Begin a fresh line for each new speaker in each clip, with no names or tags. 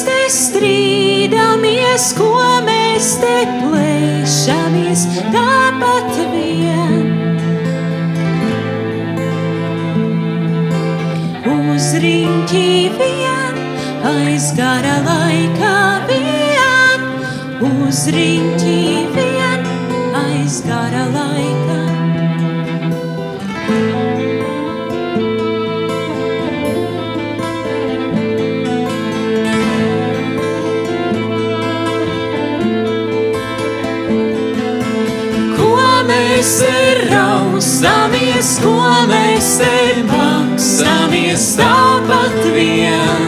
te strīdamies, ko mēs te plēšamies, tāpat vien. Uz riņķi vien, aiz gara laika vien, uz riņķi vien, aiz gara laika. Mēs te raustāmies, ko mēs te maksāmies, tāpat vien.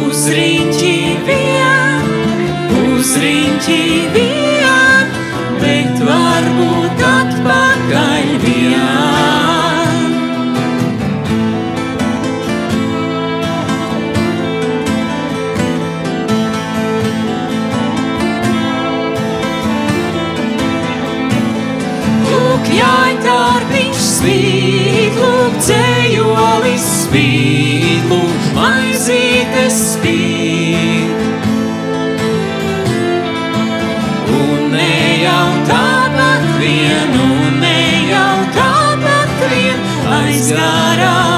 Uz riņķi vien, bet varbūt atpakaļ vien. Jāņķārpiņš spīd, lūk, dzējolis spīd, lūk, maizīte spīd. Un ne jau tāpat vien, aiz garā